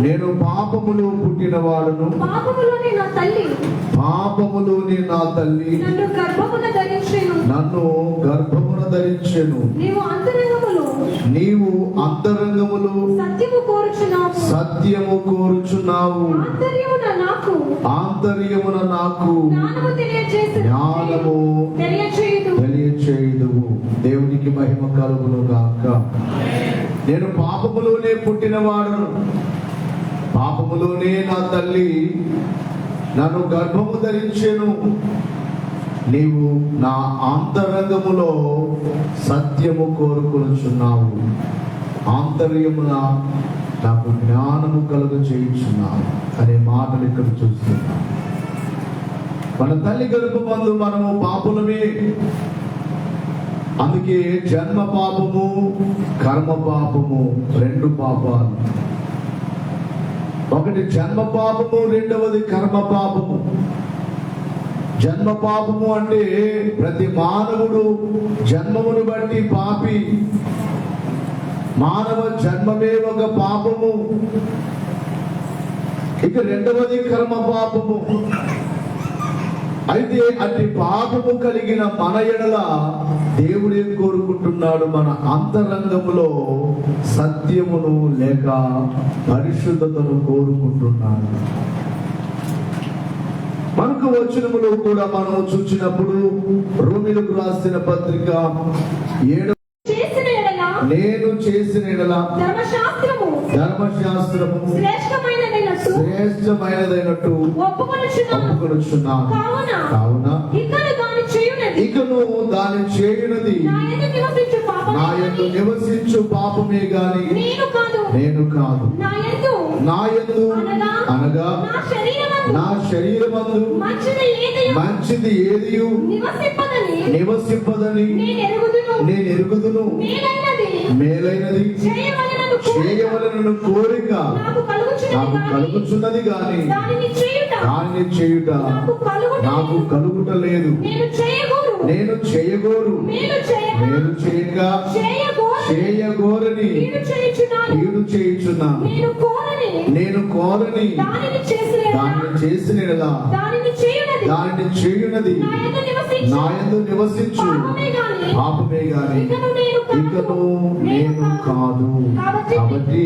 నేను పాపములో పుట్టిన వాడును, పాపములోని నా తల్లి నన్ను గర్భమున ధరించెను. నీవు అంతరంగములో సత్యము కోరుచున్నావు, ఆంతర్యమున నాకు జ్ఞానము తెలియచేయుదువు. దేవునికి మహిమ కలుగును గాక. నేను పాపములోనే పుట్టినవాడును, పాపములోనే నా తల్లి నన్ను గర్భము ధరించెను. నీవు నా అంతరంగములో సత్యము కోరుకొనుచున్నావు, ఆంతర్యమున నాకు జ్ఞానము కలుగు చేయుచున్నావు అనే మాటలు ఇక్కడ చూస్తున్నాం. మన తల్లి గర్భమందు మనము పాపులమే. అందుకే జన్మ పాపము, కర్మ పాపము, రెండు పాపాలు. ఒకటి జన్మ పాపము, రెండవది కర్మ పాపము. జన్మ పాపము అంటే ప్రతి మానవుడు జన్మమును బట్టి పాపి. మానవ జన్మమే ఒక పాపము. ఇక రెండవది కర్మ పాపము. అయితే అట్టి పాపము కలిగిన మన ఎడల దేవుడు ఏం కోరుకుంటున్నాడు? మన అంతరంగములో సత్యమును లేక పరిశుద్ధతను కోరుకుంటున్నాడు. మనకు వచనములో కూడా మనం చూసినప్పుడు రోమీయులకు రాసిన పత్రిక 7 నేను చేసిన ఎడల ధర్మశాస్త్రము శ్రేష్టమైనదైనట్టు ఒప్పుకొనుచున్నాను. కావున ఇకను దాని చేయునది నా యందు నివసించు పాపమే గాని నేను కాదు. నా యందు అనగా నా శరీరమందు మంచిది ఏదియు నివసింపదని నేను ఎరుగుదును. మేలైనది చేయవలెనను కోరిక నాకు కలుగుచున్నది గాని దానిని చేయుట నాకు కలుగుట లేదు. నేను చేయగోరు మేలు చేయగా చేయగోరని కీడు చేయుచున్నాను. నేను కోరని దానిని చేసిన దానిని చేయునది నా యందు నివసించు పాపమే గాని ఇకను నేను కాదు. కాబట్టి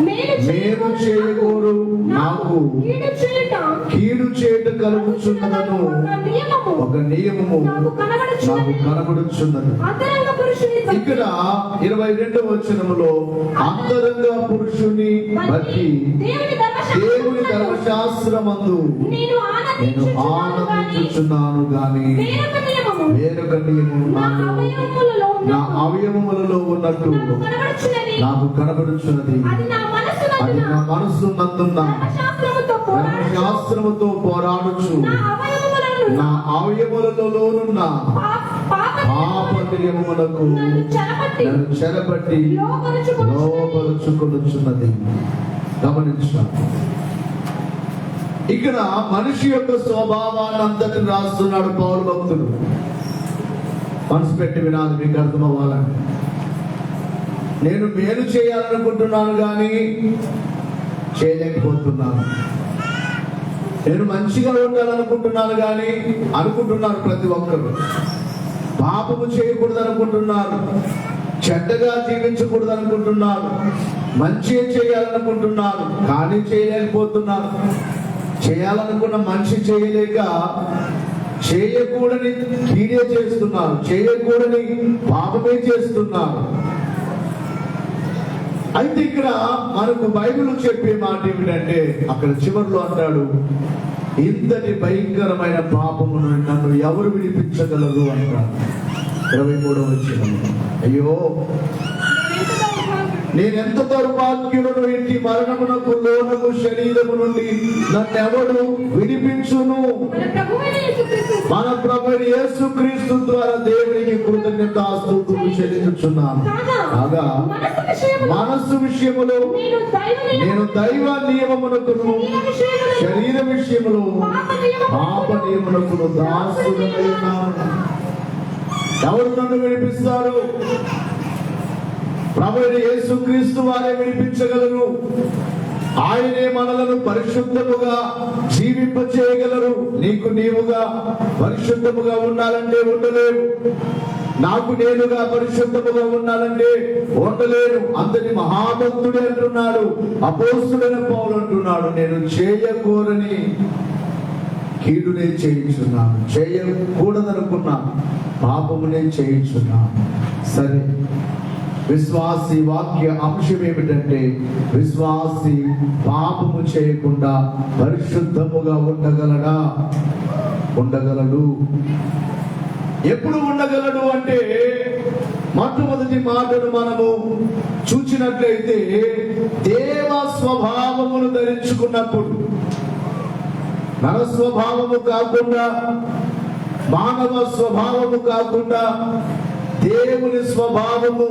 మేలు చేయగోరు నాకు కీడు చేయట కలుగుచున్నదను ఒక నియమము నాకు కనబడుచున్నది. ఇక్కడ 22వ వచనములో అంతరంగ పురుషుని బట్టి దేవుని ధర్మశాస్త్రమందు నేను ఆనందించుచున్నాను గాని వేరొక నియమము నా అవయవములలో ఉన్నట్టు నాకు కనబడుచున్నది. అది నా మనస్సు నందున్న ధర్మశాస్త్రముతో పోరాడుచు నా అవయవములలోనున్న పాప నియమములకు నన్ను చెరబట్టి లోపరుచుకొనుచున్నది. గమనించాలి. ఇక్కడ మనిషి యొక్క స్వభావాన్ని అంతటిని రాస్తున్నాడు పౌలు భక్తుడు. మనసు పెట్టి వినాలి, మీకు అర్థం అవ్వాలని. నేను మేలు చేయాలనుకుంటున్నాను కానీ చేయలేకపోతున్నాను. నేను మంచిగా ఉండాలనుకుంటున్నాను కానీ అనుకుంటున్నారు ప్రతి ఒక్కరు. పాపము చేయకూడదు అనుకుంటున్నారు, చెడ్డగా జీవించకూడదు అనుకుంటున్నారు, మంచి చేయాలనుకుంటున్నారు కానీ చేయలేకపోతున్నారు. చేయాలనుకున్న మనిషి చేయలేక చేయకూడని కీడే చేస్తున్నారు, చేయకూడని పాపమే చేస్తున్నారు. అయితే ఇక్కడ మనకు బైబిల్ చెప్పే మాట ఏమిటంటే, అక్కడ చివరిలో అంటాడు, ఇంతటి భయంకరమైన పాపమును నన్ను ఎవరు విడిపించగలరు అంటాడు. 23వ వచనం. అయ్యో నేనెంత దౌర్భాగ్యులను, ఇంటి మరణమునకు లోనకు శరీరము నుండి నన్నెవడు విడిపించును? మన ప్రభువైన యేసుక్రీస్తు ద్వారా దేవునికి కృతజ్ఞతాస్తుతులు చెల్లించుచున్నాను. కాగా మనస్సు విషయములో నేను దైవ నియమమునకును శరీర విషయములో పాప నియమమునకును దాసుడనై ఉన్నాను. ఎవరు నన్ను విడిపిస్తారు? ప్రభువైన యేసుక్రీస్తు వారే విడిపించగలరు. ఆయనే మనలను పరిశుద్ధముగా జీవింపచేయగలరు. నీకు నీవుగా పరిశుద్ధముగా ఉండాలంటే ఉండలేవు. నాకు నేనుగా పరిశుద్ధముగా ఉండాలంటే ఉండలేను. అంతటి మహాభక్తుడే అంటున్నాడు, అపోస్తుడైన పౌలు అంటున్నాడు, నేను చేయకూడని కీడునే చేయించున్నాను, చేయకూడదనుకున్నా పాపమునే చేయించున్నాను. సరే, విశ్వాసి వాక్య అంశం ఏమిటంటే, విశ్వాసి పాపము చేయకుండా పరిశుద్ధముగా ఉండగలడు. ఎప్పుడు ఉండగలడు అంటే, మొట్టమొదటి మాటను మనము చూచినట్లయితే, దేవ స్వభావమును ధరించుకున్నప్పుడు. నర స్వభావము కాకుండా, మానవ స్వభావము కాకుండా దేవుని స్వభావము.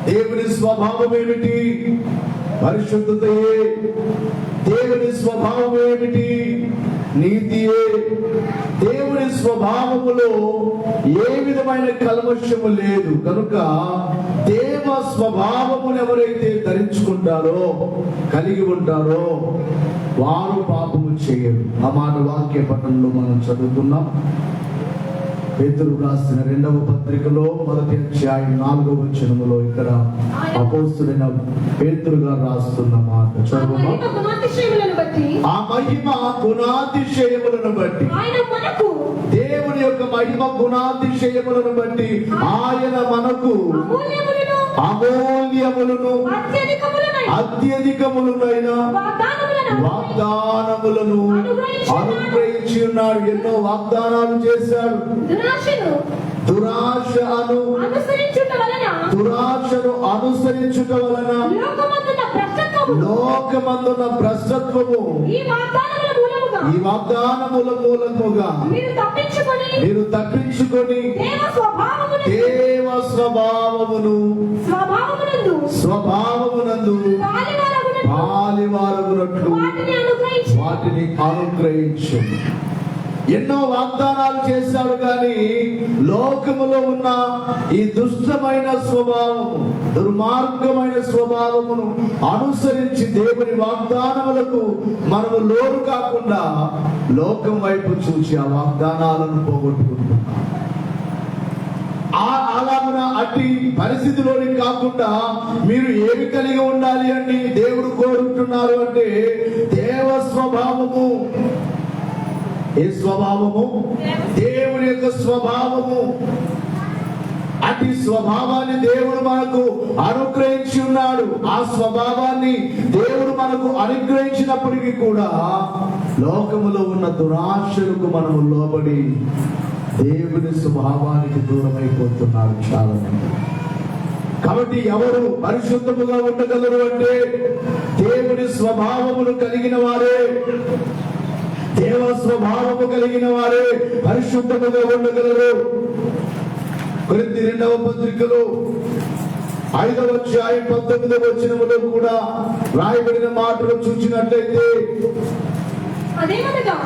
దేవుని స్వభావం ఏమిటి? పరిశుద్ధతయే. దేవుని స్వభావం ఏమిటి? నీతియే. దేవుని స్వభావములో ఏ విధమైన కల్మషము లేదు. కనుక దేవ స్వభావమును ఎవరైతే ధరించుకుంటారో, కలిగి ఉంటారో, వారు పాపము చేయరు. ఆ మాట వాక్య పఠనంలో మనం చదువుతున్నాం. పేతురు రాసిన 2వ పత్రికలో 1వ అధ్యాయం 4వ వచనములో ఇక్కడ అపోస్తుడైన పేతురు గారు రాస్తున్న మాట చదువుమా. ఆ మహిమ గుణాతిశయములను బట్టి, దేవుని యొక్క మహిమ గుణాతిశయములను బట్టి ఆయన మనకు అమూల్యములను అత్యధికములైన వాగ్దానములను అనుగ్రహించి ఉన్నాడు. ఎన్నో వాగ్దానాలు చేశాడు. దురాశను అనుసరించుట వలన లోకమందున్న భ్రష్టత్వము ఈ వాగ్దానముల మూలముగా మీరు తప్పించుకొని దేవ స్వభావమునందు పాలివారగునట్లు వాటిని అనుగ్రహించు. ఎన్నో వాగ్దానాలు చేశాడు, కానీ లోకములో ఉన్న ఈ దుష్టమైన స్వభావము, దుర్మార్గమైన స్వభావమును అనుసరించి దేవుని వాగ్దానములకు మనము లోను కాకుండా లోకం వైపు చూసి ఆ వాగ్దానాలను పోగొట్టుకుంటున్నాం. అలాగున అట్టి పరిస్థితిలోని కాకుండా మీరు ఏమి కలిగి ఉండాలి అని దేవుడు కోరుతున్నారు అంటే, దేవ స్వభావము. ఏ స్వభావము? దేవుని యొక్క స్వభావము. అట్టి స్వభావాన్ని దేవుడు మనకు అనుగ్రహించి ఉన్నాడు. ఆ స్వభావాన్ని దేవుడు మనకు అనుగ్రహించినప్పటికీ కూడా లోకములో ఉన్న దురాశలకు మనము లోబడి దేవుని స్వభావానికి దూరమైపోతున్నారు చాలా మంది. కాబట్టి ఎవరు పరిశుద్ధముగా ఉండగలరు అంటే, దేవుని స్వభావమును కలిగిన వారే, దేవ స్వభావము కలిగిన వారే పరిశుద్ధముగా ఉండగలరు. కొరింథీ 2వ పత్రికలో 5వ అధ్యాయం 19వ వచనములో కూడా రాయబడిన మాటలు చూసినట్లయితే, అదేమనగా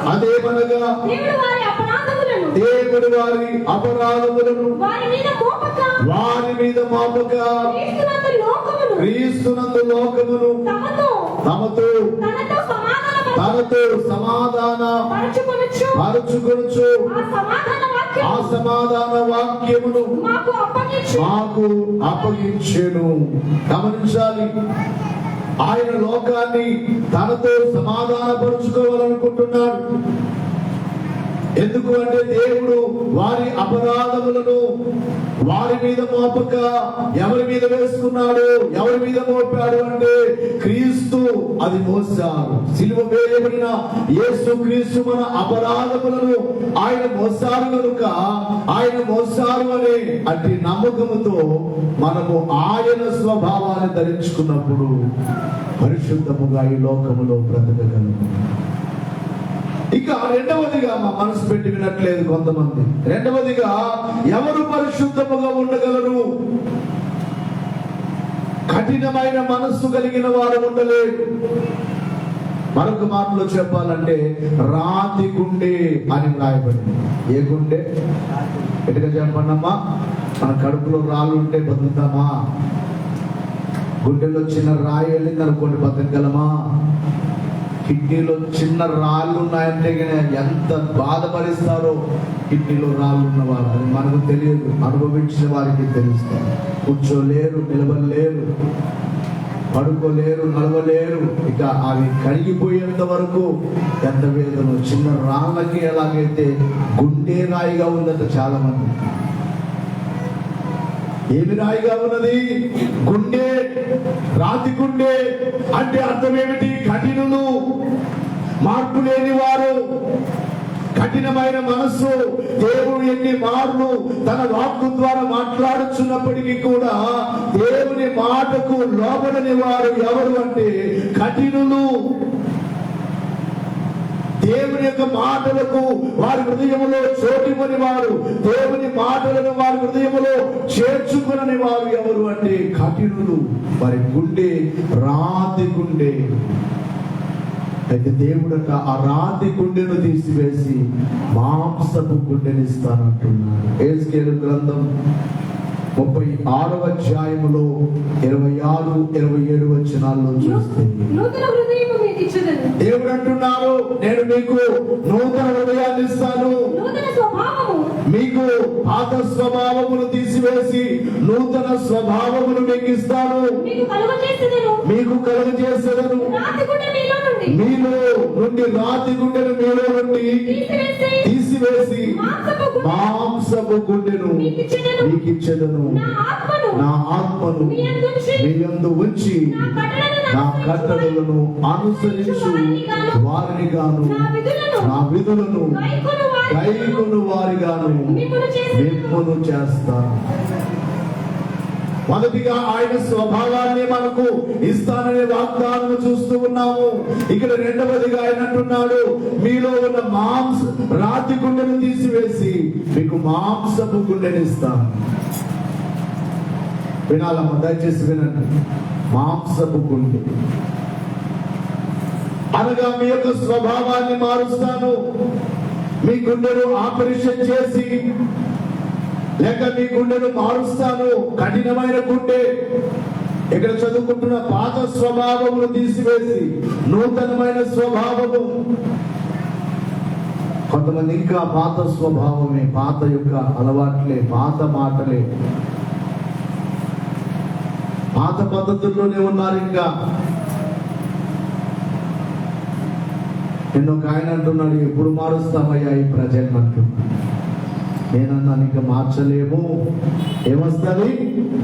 దేవుడు వారి అపరాధములను వారి మీద మోపక క్రీస్తునందు లోకమును తనతో సమాధాన పరచుకొనుచు ఆ సమాధాన వాక్యమును మాకు అప్పగించెను. గమనించాలి, ఆయన లోకాన్ని తనతో సమాధానపరుచుకోవాలనుకుంటున్నాడు. ఎందుకు అంటే, దేవుడు వారి అపరాధములను వారి మీద మోపక ఎవరి మీద వేసుకున్నాడు? ఎవరి మీద మోపాడు అంటే, క్రీస్తు అది మోసారు. సిలువ వేయబడిన యేసు క్రీస్తు మన అపరాధములను ఆయన మోసారు కనుక, ఆయన మోసారు అనే అట్టి నమ్మకముతో మనము ఆయన స్వభావాన్ని ధరించుకున్నప్పుడు పరిశుద్ధముగా ఈ లోకములో బ్రతకగలము. ఇక రెండవదిగా, మా మనసు పెట్టి వినట్లేదు కొంతమంది, రెండవదిగా ఎవరు పరిశుద్ధముగా ఉండగలరు? కఠినమైన మనస్సు కలిగిన వారు ఉండలేరు. మరొక మాటలో చెప్పాలంటే, రాతి గుండె అని రాయబడింది. ఏ గుండె? ఎటుగా చెప్పండమ్మా, మన కడుపులో రాళ్ళు ఉంటే బతుకుతామా? గుండెలో చిన్న రాయి వెళ్ళింది అనుకోండి, బతకగలమా? కిడ్నీలో చిన్న రాళ్ళు ఉన్నాయంటే ఎంత బాధపరిస్తారో కిడ్నీలో రాళ్ళు ఉన్నవారు. అది మనకు తెలియదు, అనుభవించిన వారికి తెలుస్తారు. కూర్చోలేరు, నిలబడలేరు, పడుకోలేరు, నడవలేరు. ఇక అవి కరిగిపోయేంత వరకు ఎంత వేదన. చిన్న రాళ్ళకి ఎలాగైతే గుండె రాయిగా ఉందంట చాలా మంది. ఏమి రాయిగా ఉన్నది? గుండె, రాతి గుండె. అంటే అర్థం ఏమిటి? కఠినులు, మార్పు లేని వారు, కఠినమైన మనస్సు. దేవుడు ఎన్ని మార్లు తన వాక్కు ద్వారా మాట్లాడుచున్నప్పటికీ కూడా దేవుని మాటకు లోబడని వారు ఎవరు అంటే కఠినులు. దేవుని యొక్క మాటలకు వారి హృదయములో చోటివ్వని వారు, దేవుని మాటలను వారి హృదయములో చేర్చుకునని వారు ఎవరు అంటే కఠినులు. వారి గుండె రాతి గుండె. అయితే దేవుడు ఆ రాతి గుండెను తీసివేసి మాంసపు గుండెని ఇస్తానంటున్నాడు. యెహెజ్కేలు గ్రంథం 36వ అధ్యాయములో 26, 27 వచనాల్లో చూస్తే దేవుడు అంటున్నారు, నేను మీకు నూతన హృదయాన్ని ఇస్తాను, మీకు పాత స్వభావమును తీసివేసి నూతన స్వభావమును మీకు ఇస్తాను, మీకు కలుగజేసేదను. మీలో నుండి రాతి గుండెను మీలో నుండి తీసివేసి మాంసపు గుండెను మీకు ఇచ్చేదను. నా ఆత్మను మీ యందు ఉంచి నా కట్టడలను అనుసరించు వారిని గాను, నా విధులను కైకొను వారిగాను మిమ్మును చేస్తాను. మొదటిగా ఆయన స్వభావాన్ని మనకు ఇస్తాననే వాగ్దానం చూస్తూ ఉన్నాము. ఇక్కడ రెండవదిగా ఆయన అంటున్నాడు, మీలో ఉన్న రాతి గుండెను తీసివేసి మీకు మాంసపు గుండెని ఇస్తాను. వినాలమ్మా, దయచేసి వినండి. మాంసపు గుండె అనగా మీ యొక్క స్వభావాన్ని మారుస్తాను. మీ గుండెను ఆపరేషన్ చేసి లేక మీ గుండెను మారుస్తాను. కఠినమైన గుండె, ఇక్కడ చదువుకుంటున్న పాత స్వభావమును తీసివేసి నూతనమైన స్వభావము. కొంతమంది ఇంకా పాత స్వభావమే, పాత యొక్క అలవాట్లే, పాత మాటలే, పాత పద్ధతుల్లోనే ఉన్నారు. ఇంకా నిన్న ఒక ఆయన అంటున్నాడు, ఎప్పుడు మారుస్తామయ్యా ఈ ప్రజలను అంటున్నాడు. నేనన్నా ఇంకా మార్చలేము. ఏమొస్తుంది?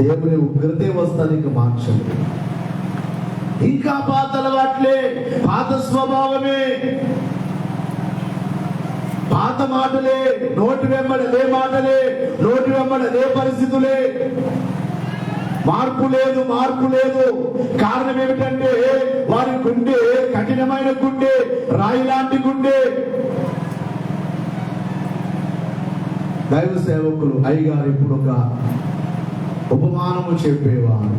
దేవుని ఉగ్రతే వస్తుంది, ఇంకా మార్చలేము. ఇంకా పాత అలవాట్లే, పాత స్వభావమే, పాత మాటలే, నోటి వెంబడి అదే మాటలే, నోటి వెంబడి అదే పరిస్థితులే. మార్పు లేదు, మార్పు లేదు. కారణం ఏమిటంటే వారి గుండె కఠినమైన గుండె, రాయి లాంటి గుండె. దైవ సేవకులు అయ్యగారు ఇప్పుడు ఒక ఉపమానము చెప్పేవారు.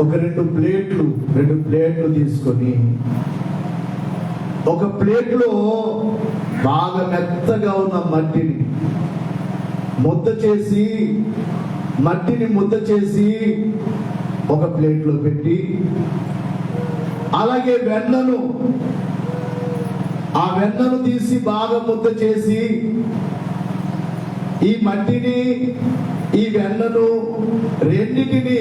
ఒక రెండు ప్లేట్లు తీసుకొని ఒక ప్లేట్లో బాగా మెత్తగా ఉన్న మట్టిని ముద్ద చేసి ఒక ప్లేట్లో పెట్టి, అలాగే ఆ వెన్నను తీసి బాగా ముద్ద చేసి ఈ మట్టిని ఈ వెన్నను రెండిటిని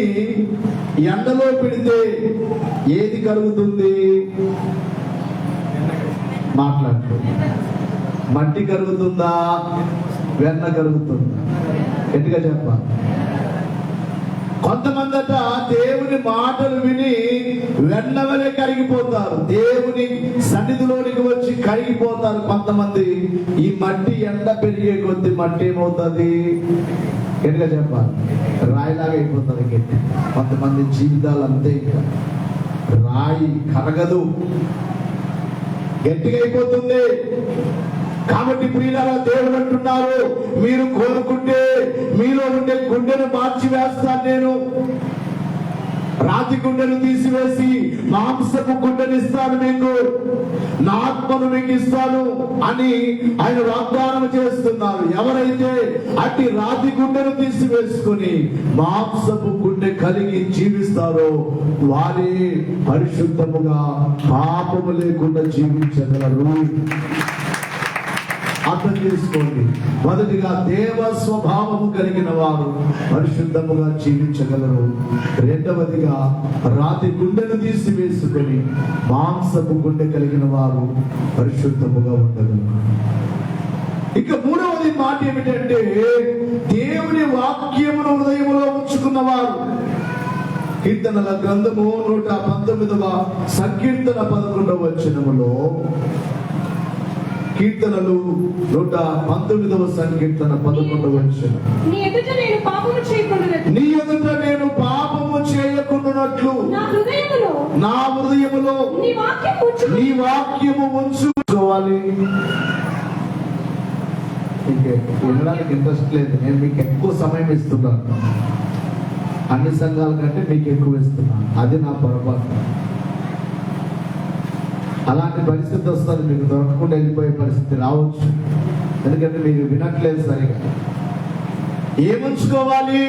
ఎండలో పెడితే ఏది కరుగుతుంది? మాట్లాడు. మట్టి కరుగుతుందా, వెన్న కరుగుతుందా? గట్టిగా చెప్పాలి. కొంతమందట దేవుని మాటలు విని వెన్నవలే కరిగిపోతారు, దేవుని సన్నిధిలోనికి వచ్చి కరిగిపోతారు. కొంతమంది ఈ మట్టి ఎండ పెరిగే కొద్ది మట్టి ఏమవుతుంది? గట్టిగా చెప్పాలి, రాయిలాగా అయిపోతుంది. గట్టి కొంతమంది జీవితాలు అంతే, ఇంకా రాయి కరగదు, గట్టిగా అయిపోతుంది. కాబట్టి ప్రియులారా, దేవుడు అంటున్నారు, మీరు కోరుకుంటే మీలో ఉండే గుండెను మార్చి వేస్తాను నేను. రాతి గుండెను తీసివేసి మాంసపు గుండెను ఇస్తాను మీకు, నా ఆత్మను మీకు ఇస్తాను అని ఆయన వాగ్దానం చేస్తున్నారు. ఎవరైతే అట్టి రాతి గుండెను తీసివేసుకొని మాంసపు గుండె కలిగి జీవిస్తారో వారే పరిశుద్ధముగా పాపము లేకుండా జీవించగలరు. అర్థం చేసుకోండి. మొదటిగా దేవ స్వభావము కలిగిన వారు పరిశుద్ధముగా జీవించగలరు. రెండవదిగా రాతి గుండెను తీసివేసుకొని మాంసపు గుండె కలిగిన వారు పరిశుద్ధముగా ఉండగలరు. ఇక మూడవది మాట ఏమిటంటే దేవుని వాక్యమును హృదయములో ఉంచుకున్నవారు. కీర్తనల గ్రంథము 119వ సంకీర్తన 11వ వచనములో, కీర్తనలు 119వ సంకీర్తన 11వ వచనం, నీ ఎదుట నేను పాపము చేయకుండునట్లు నా హృదయములో నీ వాక్యము ఉంచుకోవాలి. వినడానికి ఇంట్రెస్ట్ లేదు, నేను మీకు ఎక్కువ సమయం ఇస్తున్నాను. అన్ని సంఘాల కంటే మీకు ఎక్కువ ఇస్తున్నాను, అది నా పొరపాటు. అలాంటి పరిస్థితి వస్తుంది, మీకు దొరకకుండా వెళ్ళిపోయే పరిస్థితి రావచ్చు. ఎందుకంటే మీరు వినట్లేదు సరిగా. ఏముంచుకోవాలి?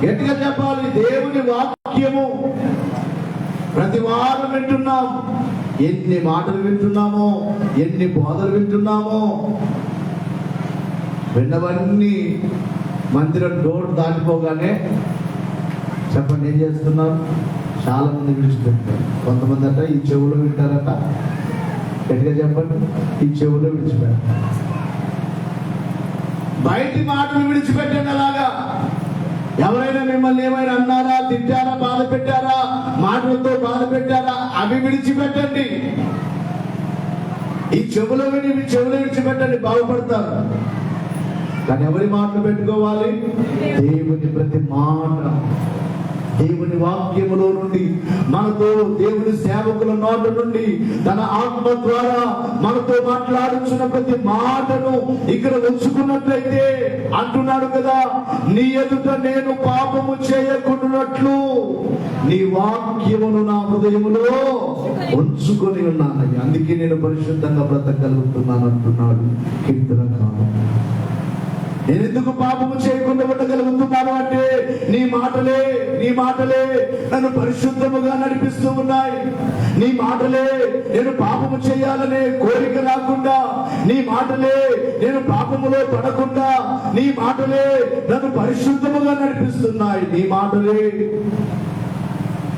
గట్టిగా చెప్పాలి. దేవుని వాక్యము ప్రతి వారం వింటున్నాం. ఎన్ని మాటలు వింటున్నామో, ఎన్ని బోధలు వింటున్నామో, విన్నవన్నీ మందిరం డోర్ దాటిపోగానే చెప్పండి ఏం చేస్తున్నారు? చాలా మంది విడిచిపెట్టారు. కొంతమంది అట ఈ చెవులో వింటారట. గట్టిగా చెప్పండి, ఈ చెవులో విడిచిపెట్టారు. బయటి మాటలు విడిచిపెట్టండి. అలాగా ఎవరైనా మిమ్మల్ని ఏమైనా అన్నారా, తిట్టారా, బాధ పెట్టారా, మాటలతో బాధ పెట్టారా, అవి విడిచిపెట్టండి. ఈ చెవులో విడిచిపెట్టండి, బాగుపడతారు. కానీ ఎవరి మాటలు పెట్టుకోవాలి? దేవుని ప్రతి మాట, దేవుని వాక్యములో నుండి, మనతో దేవుని సేవకుల నోట నుండి తన ఆత్మ ద్వారా మనతో మాట్లాడుచున్న ప్రతి మాటను ఇక్కడ ఉంచుకున్నట్లయితే అంటున్నాడు కదా, నీ ఎదుట నేను పాపము చేయకుండానట్లు నీ వాక్యమును నా హృదయములో ఉంచుకొని ఉన్నాను, అందుకే నేను పరిశుద్ధంగా బ్రతకగలుగుతున్నాను అంటున్నాడు కీర్తనకారుడు. నేను ఎందుకు పాపము చేయకుండా ఉండగలుగుతున్నాను అంటే నీ మాటలే నన్ను పరిశుద్ధముగా నడిపిస్తూ ఉన్నాయి. నీ మాటలే నేను పాపము చేయాలనే కోరిక రాకుండా, నీ మాటలే నేను పాపములో పడకుండా, నీ మాటలే నన్ను పరిశుద్ధముగా నడిపిస్తున్నాయి. నీ మాటలే.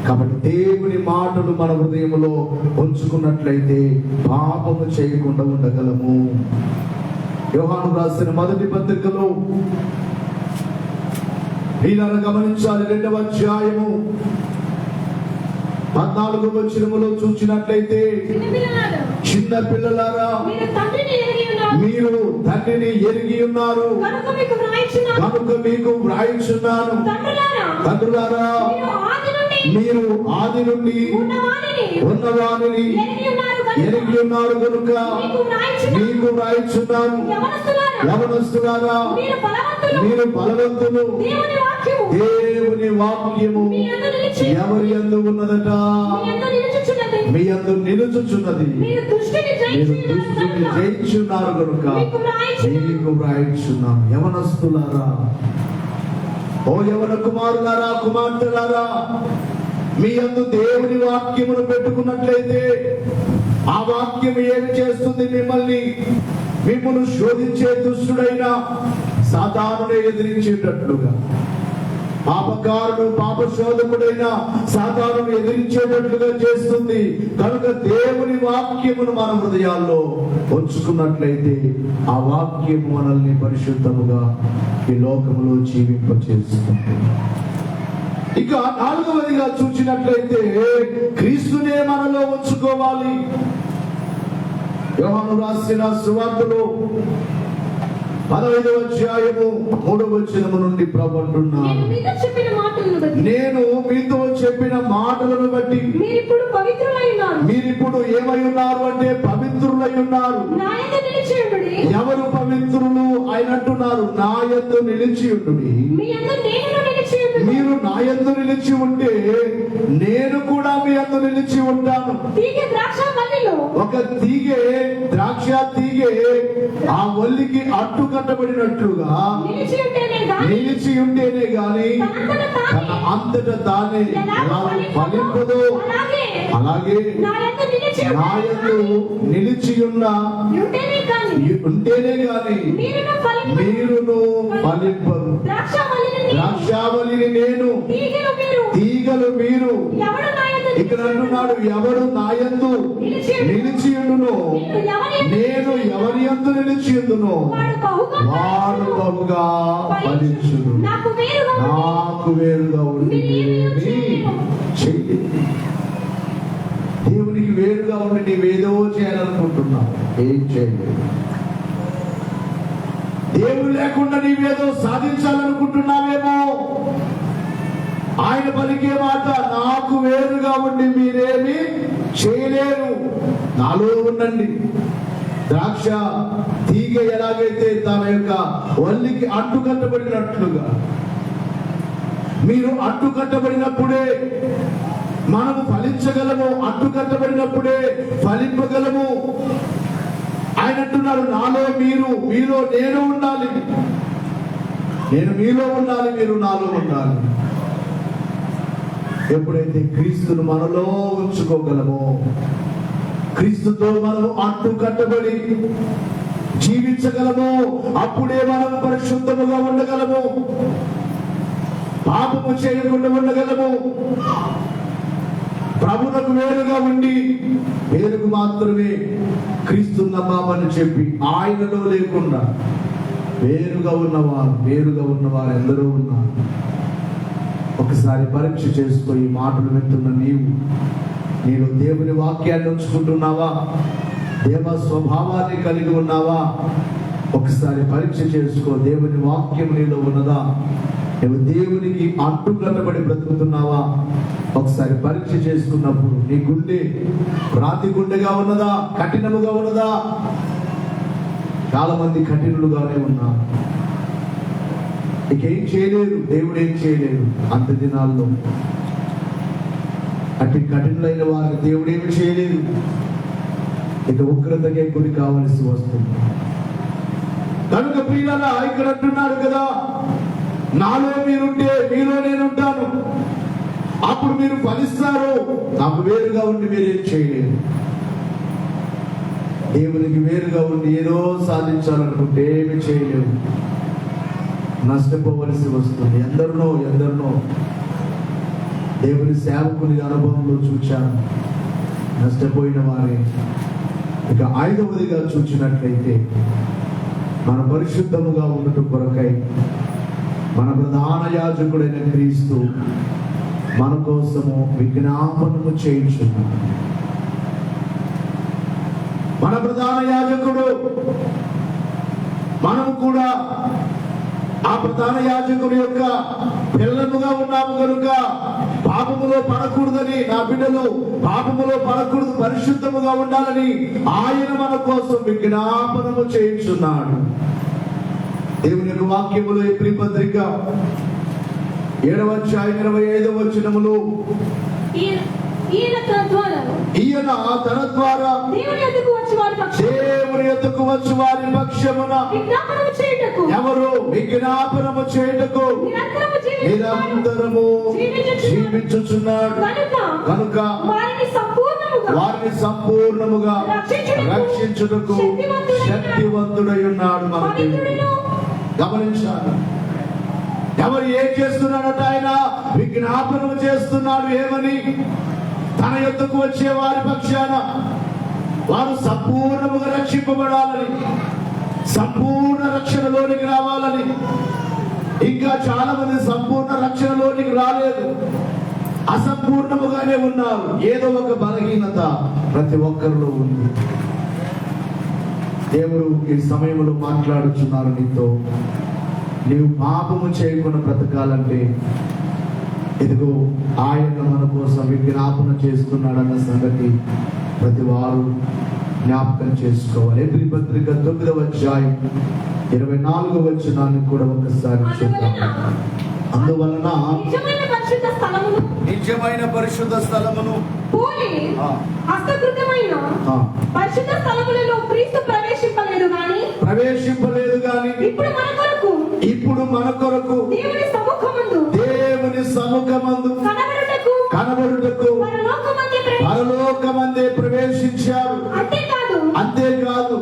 కాబట్టి దేవుని మాటలు మన హృదయంలో ఉంచుకున్నట్లయితే పాపము చేయకుండా ఉండగలము. యోహాను రాసిన మొదటి పత్రికలో ఈనాడు గమనించాలి, 2వ అధ్యాయము 14వ వచనములో చూసినట్లయితే, చిన్న పిల్లలారా మీరు తండ్రిని ఎరిగి ఉన్నారు కనుక మీకు వ్రాయించున్నాను. తండ్రులారా మీరు ఆది నుండి ఉన్నవానిని ఎరిగి ఉన్నారు కనుక మీకు వ్రాయించున్నాను. యవనస్తులారా మీరు బలవంతులు, దేవుని వాక్యము ఎవరి యందు ఉన్నదట? మీ యందు నిలుచుచున్నది. మీరు దుష్టుని జయించున్నారు కనుక మీకు వ్రాయించున్నాను. యవనస్తులారా, ఓ యవన కుమారులారా, కుమార్తెలారా, మీ యందు దేవుని వాక్యమును పెట్టుకున్నట్లయితే ఆ వాక్యం ఏమి చేస్తుంది? మిమ్మల్ని శోధించే దుష్టుడైన సాతానుని ఎదిరించేటట్లుగా, పాపకారుడు పాప శోధకుడైన సాతానుని ఎదిరించేటట్లుగా చేస్తుంది. కనుక దేవుని వాక్యమును మన హృదయాల్లో ఉంచుకున్నట్లయితే ఆ వాక్యము మనల్ని పరిశుద్ధముగా ఈ లోకములో జీవింపచేస్తుంది. ఇక 4వదిగా చూసినట్లయితే క్రీస్తునే మనలో ఉంచుకోవాలి. యోహాను రాసిన సువార్తలో 15వ అధ్యాయము 3వ వచనము నుండి ప్రభు అంటున్నాడు, నేను మీతో చెప్పిన మాటలను బట్టి మీరిప్పుడు ఏమై ఉన్నారు అంటే పవిత్రులై ఉన్నారు. ఎవరు పవిత్రులు అయినట్టున్నారు? నా యందు నిలిచి ఉండుడి, మీరు నా యందు నిలిచి ఉంటే నేను కూడా మీ యందు నిలిచి ఉంటాను. తీగె ద్రాక్షవల్లిలో ఒక తీగె ద్రాక్ష తీగె ఆ వల్లికి అట్టు కట్టబడినట్లుగా నిలిచి ఉంటేనే గాని తన అంతట తానే ఫలింపదు. అలాగే నా యందు నిలిచి ఉంటేనే గాని మీరును ఫలింపరు. ద్రాక్షావళిని నేను, తీగలు మీరు. ఇక్కడ అంటున్నాడు, ఎవడు నా యందు నిలిచి ఉండునో, నేను ఎవరి యందు నిలిచి ఉండునో వాడు బహుగా ఫలించును. నాకు వేరుగా ఉండి మీరేమీ చెయ్యలేదు. దేవునికి వేరుగా ఉండి నీవేదో చేయాలనుకుంటున్నావు, ఏం చేయలేదు. దేవుడు లేకుండా నీవేదో సాధించాలనుకుంటున్నావేమో. ఆయన పలికే మాట, నాకు వేరుగా ఉండి మీరేమి చేయలేరు, నాలో ఉండండి. ద్రాక్ష తీగ ఎలాగైతే తన యొక్క వల్లికి అడ్డుకట్టబడినట్లుగా మీరు అడ్డుకట్టబడినప్పుడే మనము ఫలించగలము, అడ్డుకట్టబడినప్పుడే ఫలింపగలము. ఆయన అంటున్నాడు, నాలో మీలో నేను ఉండాలి, నేను మీలో ఉండాలి, మీరు నాలో ఉండాలి. ఎప్పుడైతే క్రీస్తును మనలో ఉంచుకోగలమో, క్రీస్తుతో మనము అడ్డు కట్టబడి జీవించగలము, అప్పుడే మనం పరిశుద్ధముగా ఉండగలము, పాపము చేయకుండా ఉండగలము. ప్రభువుకు వేరుగా ఉండి పేరుకు మాత్రమే క్రీస్తు నమ్మామని చెప్పి ఆయనలో లేకుండా వేరుగా ఉన్నవారు ఎందరో ఉన్నారు. ఒకసారి పరీక్ష చేసుకో. ఈ మాటలు వింటున్న నీవు దేవుని వాక్యాన్ని ఉంచుకుంటున్నావా? దేవ స్వభావాన్ని కలిగి ఉన్నావా? ఒకసారి పరీక్ష చేసుకో. దేవుని వాక్యం నీలో ఉన్నదా? నువ్వు దేవునికి అడ్డుకట్టబడి బ్రతుకుతున్నావా? ఒకసారి పరీక్ష చేసుకున్నప్పుడు నీ గుండె రాతి గుండెగా ఉన్నదా, కఠినముగా ఉన్నదా? చాలా మంది కఠినులుగానే ఉన్నారు. ఇకేం చేయలేరు, దేవుడు ఏం చేయలేరు. అంత దినాల్లో అటు కఠినులైన వారిని దేవుడు ఏమి చేయలేదు. ఇక ఉగ్రతకే గురి కావలసి వస్తుంది. కనుక ప్రియులారా, ఇక్కడ అంటున్నాడు కదా, నాలో మీరుంటే మీలో నేనుంటాను, అప్పుడు మీరు ఫలిస్తారు. నాకు వేరుగా ఉండి మీరేం చేయలేరు. దేవునికి వేరుగా ఉండి ఏదో సాధించాలనుకుంటే ఏమి చేయలేవు, నష్టపోవలసి వస్తుంది. ఎందరినో దేవుని సేవకుని అనుభవంలో చూచాను, నష్టపోయిన వారే. ఇక 5వదిగా చూచినట్లయితే, మన పరిశుద్ధముగా ఉండటం కొరకై మన ప్రధాన యాజకుడైన క్రీస్తు మన కోసము విజ్ఞాపనము చేయించున్నాడు. మన ప్రధాన యాజకుడు, మనము కూడా ఆ ప్రధాన యాజకుడి యొక్క పిల్లలుగా ఉన్నాము కనుక పాపములో పడకూడదని, నా బిడ్డలు పాపములో పడకూడదు, పరిశుద్ధముగా ఉండాలని ఆయన మన కోసం విజ్ఞాపనము చేయించున్నాడు. దేవుని యొక్క వాక్యములో ఎబ్రీ పత్రిక 7వ అధ్యాయం 25వ వచనములో, ఈయన తన ద్వారా దేవుని యొద్దకు వచ్చి వారి పక్షమున ఎవరు విజ్ఞాపనము చేయుటకు నిరంతరము జీవించుచున్నాడు. కనుక వారిని సంపూర్ణముగా రక్షించుటకు శక్తివంతుడై ఉన్నాడు. మనకి గమనించాలి, ఎవరు ఏం చేస్తున్నాడట? ఆయన విజ్ఞాపనం చేస్తున్నాడు. ఏమని? తన యొద్దకు వచ్చే వారి పక్షాన వారు సంపూర్ణముగా రక్షింపబడాలని, సంపూర్ణ రక్షణలోనికి రావాలని. ఇంకా చాలా మంది సంపూర్ణ రక్షణలోనికి రాలేదు, అసంపూర్ణముగానే ఉన్నారు. ఏదో ఒక బలహీనత ప్రతి ఒక్కరిలో ఉంది. దేవుడు ఈ సమయంలో మాట్లాడుచున్నారు నీతో. నీవు పాపము చేయకుండా బ్రతకాలంటే ఇదిగో ఆయన మన కోసం విజ్ఞాపన చేస్తున్నాడన్న సంగతి ప్రతి వారు జ్ఞాపకం చేసుకోవాలి. ఎబ్రీ పత్రిక 9వ అధ్యాయం 24వ వచనాన్ని కూడా ఒకసారి చూద్దాం. అందువలన నిజమైన పరిశుద్ధ స్థలమును పోలి హస్తకృతమైన పరిశుద్ధ స్థలములలో క్రీస్తు ప్రవేశింపలేదు గాని ఇప్పుడు మన కొరకు దేవుని సముఖమందు కనబడుటకు పరలోకమందే ప్రవేశించారు. అంతేకాదు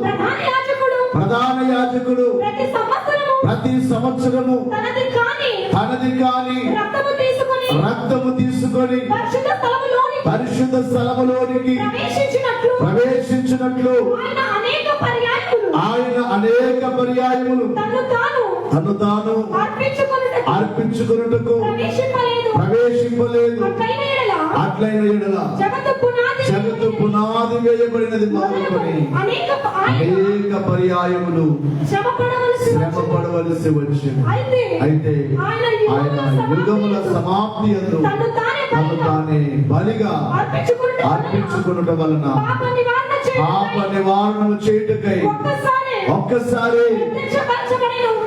ప్రధాన యాజకుడు ప్రతి సంవత్సరము తనది కాని రక్తము తీసుకొని పరిశుద్ధ స్థలములోనికి ప్రవేశించినట్లు ఆయన అనేక పర్యాయములు తను తాను అర్పించుకొనుటకు ప్రవేశింపలేదు. అట్లైన ఎడల జగత్తు పునాది వేయబడినది మొదలుకొని అనేక పర్యాయములు శ్రమ పడవలసి వచ్చింది. అయితే ఆయన యుగముల సమాప్తి యందు తను తానే బలిగా అర్పించుకొనుట వలన పాప నివారణము చేయుటకై ఒక్కసారి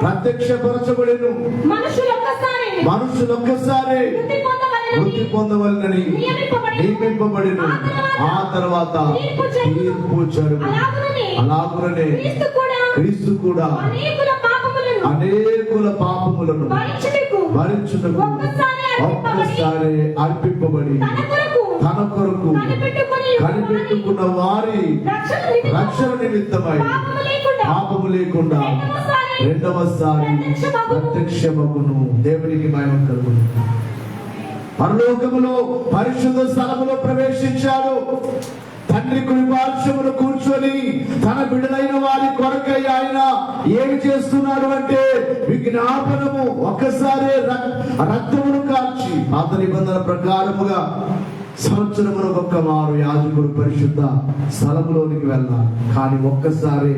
ప్రత్యక్షపరచబడెను. మనుషులొక్కసారి వృద్ధి పొందవలనని నియమింపబడెను. ఆ తర్వాత తీర్పు జరుగు. అలాగుననే క్రీస్తు కూడా అనేకుల పాపములను భరించుటకు ఒక్కసారి అర్పింపబడి తన కొరకు కనిపెట్టుకున్న వారి రక్షణ నిమిత్తమై పాపము లేకుండా రెండవసారి ప్రత్యక్షమగును. దేవునికి మహిమ కలుగును. పరలోకములో పరిశుద్ధ స్థలములో ప్రవేశించాడు. తండ్రి కుడి పార్శ్వమున కూర్చొని తన బిడ్డలైన వారి కొరకై ఆయన ఏమి చేస్తున్నాడు అంటే విజ్ఞాపనము. ఒక్కసారి రక్తమును కాల్చి పాత నిబంధన ప్రకారముగా సంవత్సరమును ఒక్క మారు యాజకుడు పరిశుద్ధ స్థలములోనికి వెళ్ళాలి. కానీ ఒక్కసారి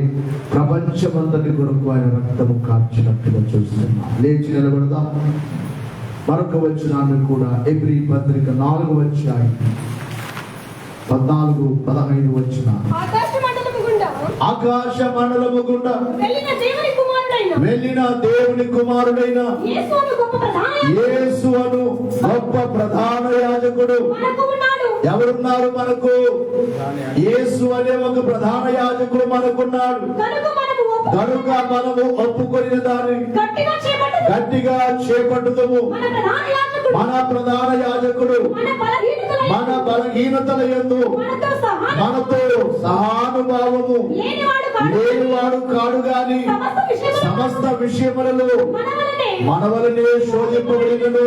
ప్రపంచమంతటి కొరకు ఆయన రక్తము కార్చినట్టుగా చూస్తున్నాం. లేచి నిలబడదాం. మరొక వచనాన్ని కూడా ఎబ్రీ పత్రిక 4వ అధ్యాయం 14-15 వచ్చిన ఆకాశ మండలము గుండా వెళ్ళిన దేవుని కుమారుడైన యేసు అను గొప్ప ప్రధాన యాజకుడు ఎవరున్నారు? మనకు యేసు అనే ఒక ప్రధాన యాజకుడు మనకున్నాడు. కనుక మనము ఒప్పుకొనిన దాన్ని గట్టిగా చేపట్టుదము. మన ప్రధాన యాజకుడు మన బలహీనతల యందు మనతో సహానుభావము లేనివాడు కాడు గాని సమస్త విషయములలో మన వలనే శోధింపబడినను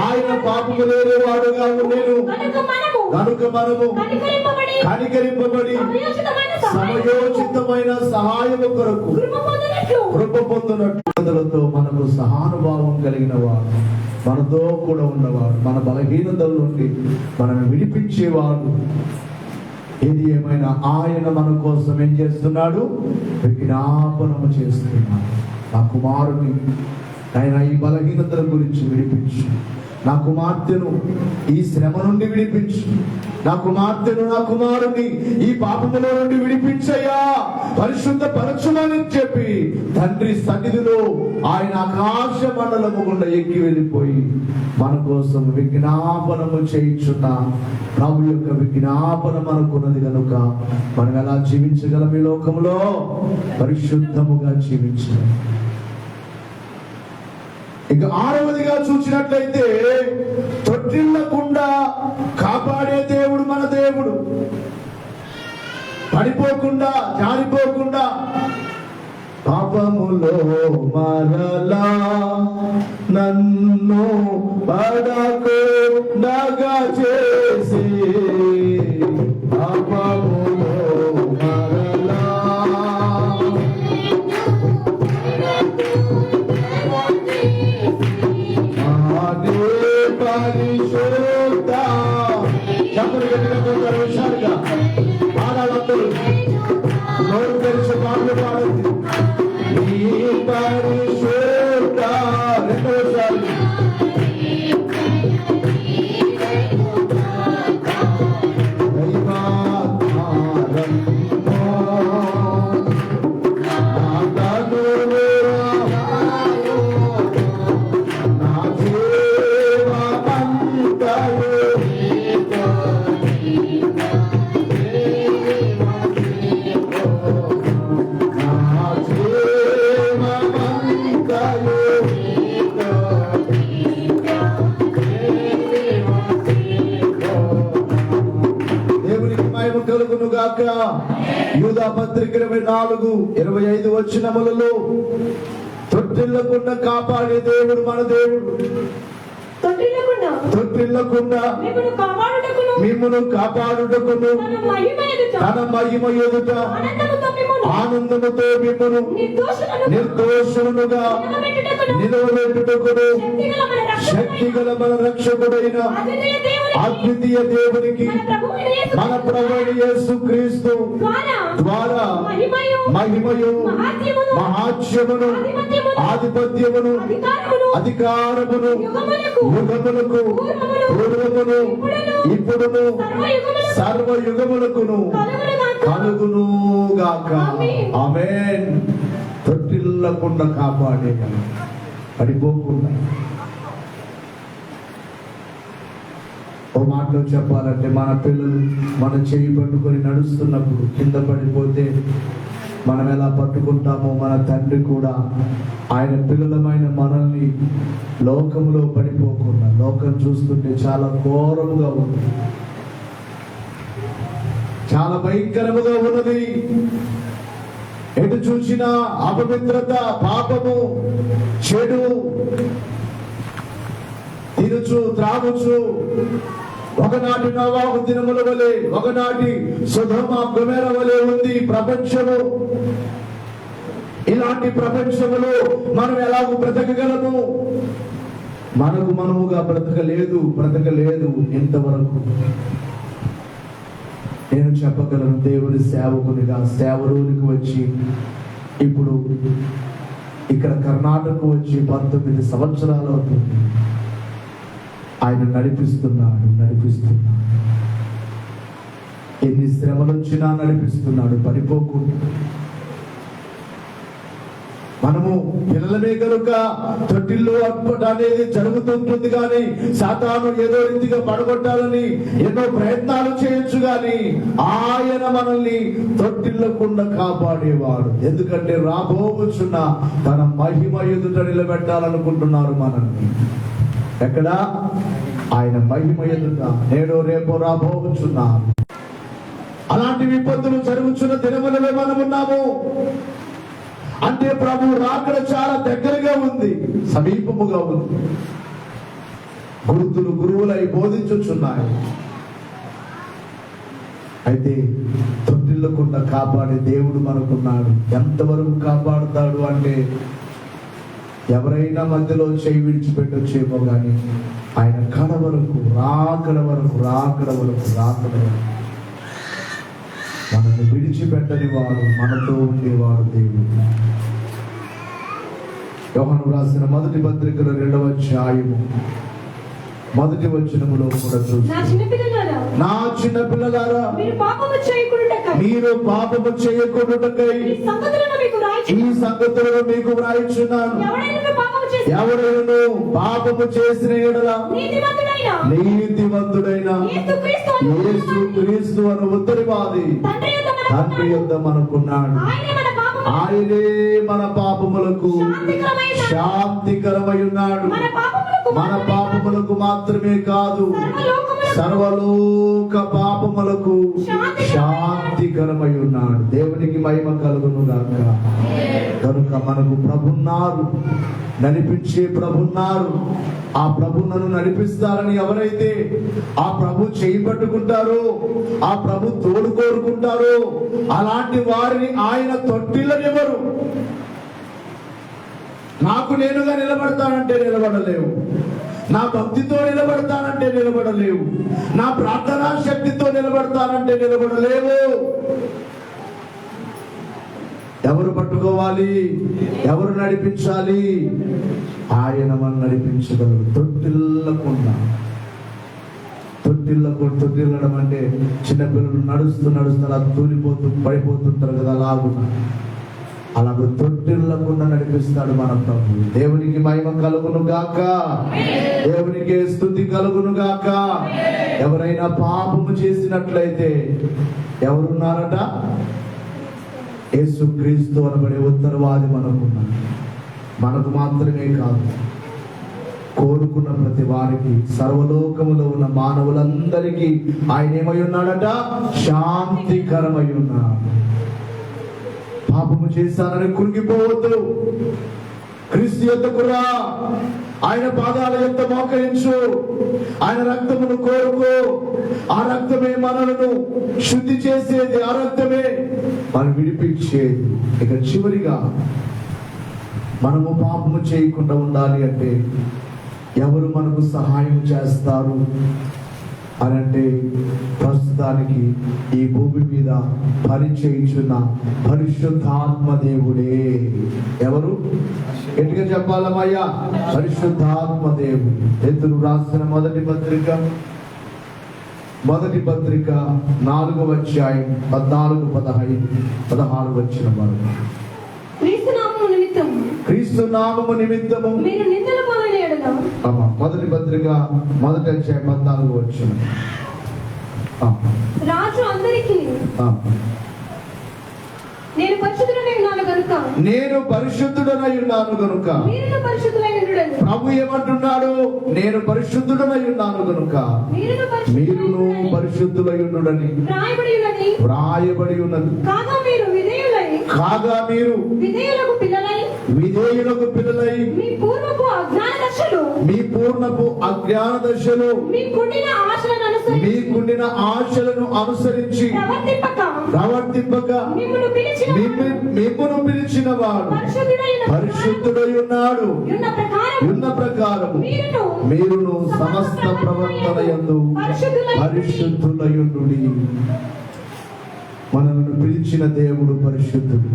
ఆయన పాపము లేనివాడుగా ఉండెను. కనుక మనము కనికరింపబడి సమయోచితమైన సహాయము కొరకు కృప పొందినట్లుతో మనకు సహానుభావం కలిగిన వాడు, మనతో కూడా ఉన్నవాడు, మన బలహీనతల నుండి మనల్ని విడిపించేవాడు. ఏది ఏమైనా ఆయన మన కోసం ఏం చేస్తున్నాడు? విజ్ఞాపనము చేస్తున్నాడు. నా కుమారుని ఆయన ఈ బలహీనతల గురించి విడిపించు. నా కుమార్తెను ఈ శ్రమ నుండి విడిపించు. నా కుమార్తెను నా కుమారుని ఈ పాపముల నుండి విడిపించయ్యా, పరిశుద్ధ పరచుమని చెప్పి తండ్రి సన్నిధిలో ఆయన ఆకాశ మండలము గుండా ఎక్కి వెళ్ళిపోయి మన కోసం విజ్ఞాపనము చేయించున్న ప్రభు యొక్క విజ్ఞాపన మనకున్నది కనుక మనం ఎలా జీవించగలం? ఈ లోకంలో పరిశుద్ధముగా జీవించగలం. ఇక 6వదిగా చూసినట్లయితే తొట్టిల్లకుండా కాపాడే దేవుడు మన దేవుడు. పడిపోకుండా జారిపోకుండా పాపములో మరలా నన్ను పడకుండా చేసి పాపములో మరలా పరిశుద్ధ చప్పుడు గట్టిగా హుషారుగా పాడాలందరూ నోరు తెరిచి పాటలు పాడండి. ఈ పరిశుద్ధ రెండవసారి నా యూదా పత్రిక 24:25 వచనములలో తొట్టిల్లకుండా కాపాడే దేవుడు మన దేవుడు. తొట్టిల్లకుండా మిమ్మును కాపాడుటకును తన మహిమ ఎదుట ఆనందముతో మిమ్మును నిర్దోషులుగా నిలవబెట్టుటకును శక్తిగల మన రక్షకుడైన అద్వితీయ దేవునికి మన ప్రభువైన యేసుక్రీస్తు ద్వారా మహిమయు మహాత్మ్యమును ఆధిపత్యమును అధికారమును యుగములకు పూర్వమును ఇప్పుడును సర్వయుగములకును కలుగును గాక. ఆమేన్. తొట్టిల్లకుండా కాపాడే పడిపోకుండా. ఓ మాటలో చెప్పాలంటే మన పిల్లలు మన చేయి పట్టుకొని నడుస్తున్నప్పుడు కింద పడిపోతే మనం ఎలా పట్టుకుంటామో మన తండ్రి కూడా ఆయన పిల్లలమైన మనల్ని లోకములో పడిపోకుండా, లోకం చూస్తుంటే చాలా ఘోరముగా ఉంది, చాలా భయంకరముగా ఉన్నది. ఎటు చూసినా అపవిత్రత, పాపము, చెడు, తినుచు త్రాగుచు ఒకనాటి నోవాహు దినముల వలె, ఒకనాటి సొదొమ గొమొర్ర వలె ఉంది ప్రపంచము. ఇలాంటి ప్రపంచములో మనం ఎలాగూ బ్రతకగలము? మనకు మనముగా బ్రతకలేదు ఇంతవరకు. నేను చెప్పగలను, దేవుని సేవకునిగా సేవలోనికి వచ్చి ఇప్పుడు ఇక్కడ కర్ణాటక వచ్చి 19 సంవత్సరాలు అవుతుంది. ఆయన నడిపిస్తున్నాడు. ఎన్ని శ్రమలు వచ్చినా నడిపిస్తున్నాడు, పడిపోకుండా. మనము పిల్లలమే కనుక తొట్టిల్లో అనేది జరుగుతుంటుంది, కానీ సాతాను ఏదో రీతిగా పడగొట్టాలని ఎన్నో ప్రయత్నాలు చేయొచ్చు, కానీ ఆయన మనల్ని తొట్టిల్లకుండా కాపాడేవాడు. ఎందుకంటే రాబోచున్న తన మహిమ ఎదుట నిలబెట్టాలనుకుంటున్నారు మనల్ని. ఎక్కడ? ఆయన మహిమ ఎదుట నేడో రేపో రాబోచున్నారు. అలాంటి విపత్తులు జరుగుతున్న దినములలో మనం ఉన్నాము. అంటే ప్రభు రాకడ చాలా దగ్గరగా ఉంది, సమీపముగా ఉంది. గురుతులు గురువులై బోధించుచున్నాయి. అయితే తొట్టిల్లకుండా కాపాడే దేవుడు మనకున్నాడు. ఎంతవరకు కాపాడుతాడు అంటే, ఎవరైనా మధ్యలో చేయి విడిచిపెట్టొచ్చేమో కానీ ఆయన రాకడ వరకు మనల్ని విడిచిపెట్టని వాడు, మనతో ఉండేవాడు దేవుడు. యోహాను రాసిన మొదటి పత్రికలో 2వ అధ్యాయము 1వ వచనములో కూడా చూస్తాం, నా చిన్న పిల్లలారా మీరు పాపము చేయకుండుటకై ఈ సంగతులను మీకు వ్రాయుచున్నాను. ఎవరైనా పాపము చేసిన యెడల నీతిమంతుడైన యేసుక్రీస్తు అను ఉత్తరవాది తండ్రి యొద్ద మనకున్నాడు. ఆయనే మన పాపములకు శాంతికరమై ఉన్నాడు. మన పాపములకు మాత్రమే కాదు, సర్వలోక పాపములకు శాంతికరమై ఉన్నాడు. దేవునికి మహిమ కలుగును గాక. కనుక మనకు ప్రభున్నారు, నడిపించే ప్రభున్నారు. ఆ ప్రభువును నడిపిస్తారని ఎవరైతే ఆ ప్రభు చేయి పట్టుకుంటారో, ఆ ప్రభు తోడు కోరుకుంటారో, అలాంటి వారిని ఆయన తొట్టిల్లనివ్వరు. నాకు నేనుగా నిలబడతానంటే నిలబడలేవు, నా భక్తితో నిలబడతానంటే నిలబడలేవు, నా ప్రార్థనా శక్తితో నిలబడతానంటే నిలబడలేవు. ఎవరు పట్టుకోవాలి? ఎవరు నడిపించాలి? ఆయన మనం నడిపించగలరు. తొట్టిల్లడం అంటే చిన్నపిల్లలు నడుస్తూ అలా తూలిపోతూ పడిపోతుంటారు కదా, అలాగ తొట్టిల్లకుండా నడిపిస్తాడు మన ప్రభు. దేవునికి మహిమ కలుగును గాక, దేవునికి స్తుతి కలుగును గాక. ఎవరైనా పాపము చేసినట్లయితే ఎవరున్నారట? యేసుక్రీస్తు అనబడే ఉత్తరవాది మనకున్నాడు. మనకు మాత్రమే కాదు, కోరుకున్న ప్రతి వారికి, సర్వలోకములో ఉన్న మానవులందరికీ ఆయన ఏమై ఉన్నాడట? శాంతికరమై ఉన్నాడు. పాపము చేశానని కృంగిపోవద్దు. క్రీస్తు యొద్దకు రా, ఆయన పాదాల యొద్ద మోకరించు, ఆయన రక్తమును కోరుకో. ఆ రక్తమే మనలను శుద్ధి చేసేది, ఆ రక్తమే మనం విడిపించేది. ఇక చివరిగా మనము పాపము చేయకుండా ఉండాలి అంటే ఎవరు మనకు సహాయం చేస్తారు అని అంటే ప్రస్తుతానికి ఈ భూమి మీద పరిచయించున్న పరిశుద్ధాత్మ దేవుడే. ఎవరు? గట్టిగా చెప్పాలమ్మయ్యా, పరిశుద్ధాత్మ దేవుడు. పేతురు రాసిన మొదటి పత్రిక 4వ అధ్యాయం 14, 15, 16 వచ్చిన వరకు. క్రీస్తు నామము నిమిత్తము మీరు నిందల పాలైన యెడల, మొదటి పత్రిక 1వ అధ్యాయం 14 వచ్చిన. రాజు అందరికీ నేను పరిశుద్ధుడనై ఉన్నాను కనుక మీరును పరిశుద్ధులైనడని. ప్రభు ఏమంటున్నాడు? నేను పరిశుద్ధుడనై ఉన్నాను కనుక మీరును పరిశుద్ధులైనడని వ్రాయబడి ఉన్నది. కాగా మీరు విధేయులకు పిల్లలై మీ పూర్ణపు అజ్ఞాన దశలో మీకుండిన ఆశలను అనుసరించి ప్రవర్తింపక మిమ్మును పిలిచిన వాడు పరిశుద్ధుడై ఉన్నాడు. ఉన్న ప్రకారం మీరును సమస్త ప్రవర్తన యందు పరిశుద్ధులయుండుడి. మనల్ని పిలిచిన దేవుడు పరిశుద్ధుడు.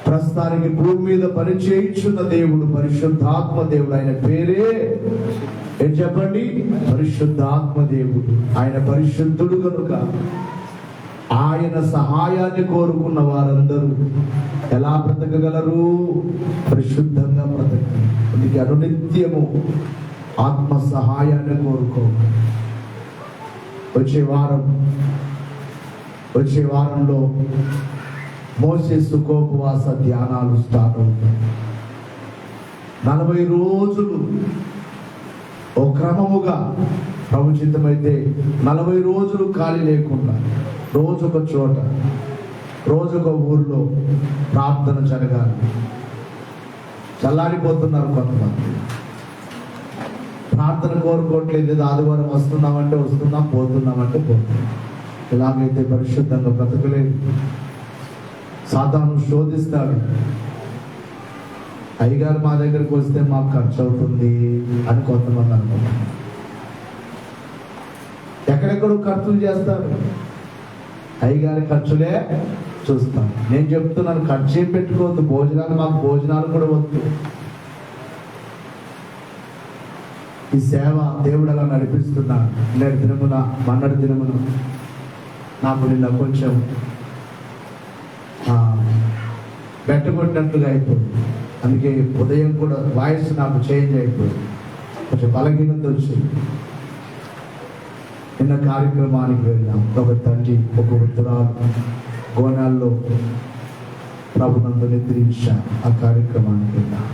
ప్రస్తుతానికి భూమి మీద పరిచయించున్న దేవుడు పరిశుద్ధాత్మ దేవుడు. ఆయన పేరే ఏం చెప్పండి? పరిశుద్ధాత్మ దేవుడు. ఆయన పరిశుద్ధుడు కనుక ఆయన సహాయాన్ని కోరుకున్న వారందరూ ఎలా బ్రతకగలరు? పరిశుద్ధంగా బ్రతకాలి. అందుకే అనునిత్యము ఆత్మ సహాయాన్ని కోరుకో. వచ్చే వారంలో మోసేసు ఉపవాస ధ్యానాలు స్టార్ట్ అవుతాయి. 40 రోజులు ఓ క్రమముగా ప్రభుచితమైతే 40 రోజులు ఖాళీ లేకుండా రోజొక చోట, రోజొక ఊర్లో ప్రార్థన జరగాలి. చల్లారిపోతున్నారు కొంతమంది. ప్రార్థన కోరుకోవట్లేదు. ఏదో ఆదివారం వస్తున్నామంటే వస్తున్నాం, పోతున్నామంటే పోతున్నాం. ఇలాగైతే పరిశుద్ధంగా బ్రతకలేదు. సాతాను శోధిస్తాడు. అయ్యగారు మా దగ్గరకు వస్తే మాకు ఖర్చు అవుతుంది అని కొంతమంది అనుకుంటారు. ఎక్కడెక్కడో ఖర్చులు చేస్తారు. అయ్యగారి ఖర్చులే చూస్తాం. నేను చెప్తున్నాను, ఖర్చు ఏం పెట్టుకోవద్దు. భోజనాలు, మాకు భోజనాలు కూడా వద్దు. ఈ సేవ దేవుడు అలా నడిపిస్తున్నాడు. నేటి దినమున, మొన్నటి దినమున నాకు నిన్న కొంచెం బెట్టగొట్టినట్లుగా అయిపోయింది. అందుకే ఉదయం కూడా వాయిస్ నాకు చేంజ్ అయిపోయింది. కొంచెం బలహీనత వచ్చింది. నిన్న కార్యక్రమానికి వెళ్ళాం. ఒక తండ్రి, ఒక వృద్ధురాలు గోనాల్లో ప్రభునందు నిద్రించాం. ఆ కార్యక్రమానికి వెళ్ళాం.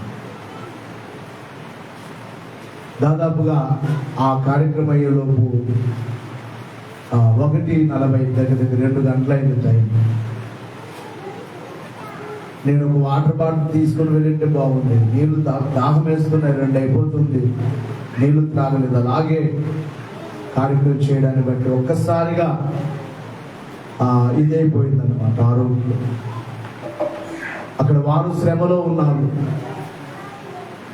దాదాపుగా ఆ కార్యక్రమం అయ్యేలోపు 1:40 దగ్గర 2 గంటలైంది టైం. నేను ఒక వాటర్ బాటిల్ తీసుకుని వెళ్ళింటే బాగుండేది. నీళ్లు దాహం వేస్తున్నాయి, 2 అయిపోతుంది, నీళ్లు త్రాగలేదు. అలాగే కార్యక్రమం చేయడాన్ని బట్టి ఒక్కసారిగా ఇదైపోయిందన్నమాట ఆరోగ్యం. అక్కడ వారు శ్రమలో ఉన్నారు.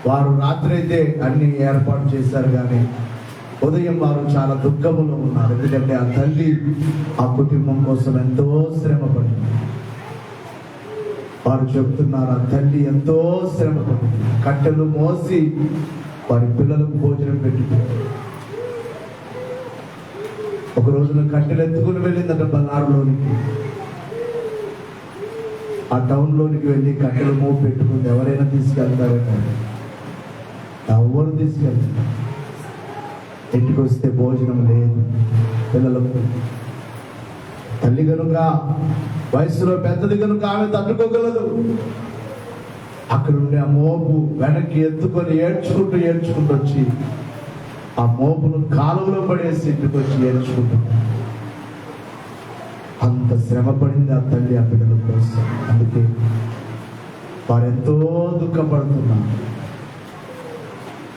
వారు రాత్రి అయితే అన్ని ఏర్పాటు చేశారు, కానీ ఉదయం వారు చాలా దుఃఖములో ఉన్నారు. ఎందుకంటే ఆ తల్లి ఆ కుటుంబం కోసం ఎంతో శ్రమ పడింది. వారు చెప్తున్నారు, ఆ తల్లి ఎంతో శ్రమ పడింది. కట్టెలు మోసి వారి పిల్లలకు భోజనం పెట్టింది. ఒక రోజున కట్టెలు ఎత్తుకుని వెళ్ళిందట బల్లారులోనికి. ఆ టౌన్లోనికి వెళ్ళి కట్టెలు మోపు పెట్టుకుంది. ఎవరైనా తీసుకెళ్తారట? ఎవరు తీసుకెళ్తారు? ఇంటికి వస్తే భోజనం లేదు పిల్లలకు. తల్లి కనుక, వయసులో పెద్దది కనుక ఆమె తట్టుకోగలదు. అక్కడ ఉండే ఆ మోపు వెనక్కి ఎత్తుకొని ఏడ్చుకుంటూ వచ్చి ఆ మోపును కాలువలో పడేసి ఇంటికి వచ్చి ఏడ్చుకుంటాం. అంత శ్రమ పడింది ఆ తల్లి ఆ బిడ్డల కోసం. అందుకే వారు ఎంతో దుఃఖపడుతున్నారు.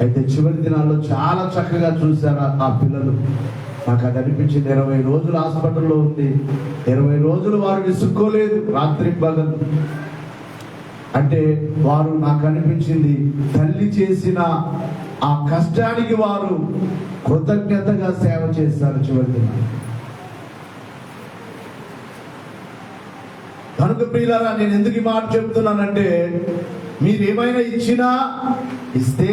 అయితే చివరి దినాల్లో చాలా చక్కగా చూశారు ఆ పిల్లలు. నాకు అది అనిపించింది. 20 రోజులు హాస్పిటల్లో ఉంది. 20 రోజులు వారు విసుక్కోలేదు, రాత్రి పగలు. అంటే వారు, నాకు అనిపించింది, తల్లి చేసిన ఆ కష్టానికి వారు కృతజ్ఞతగా సేవ చేశారు చివరి దినాలు. కనుక ప్రియులారా, నేను ఎందుకు ఈ మాట చెప్తున్నానంటే, మీరు ఏమైనా ఇచ్చినా ఇస్తే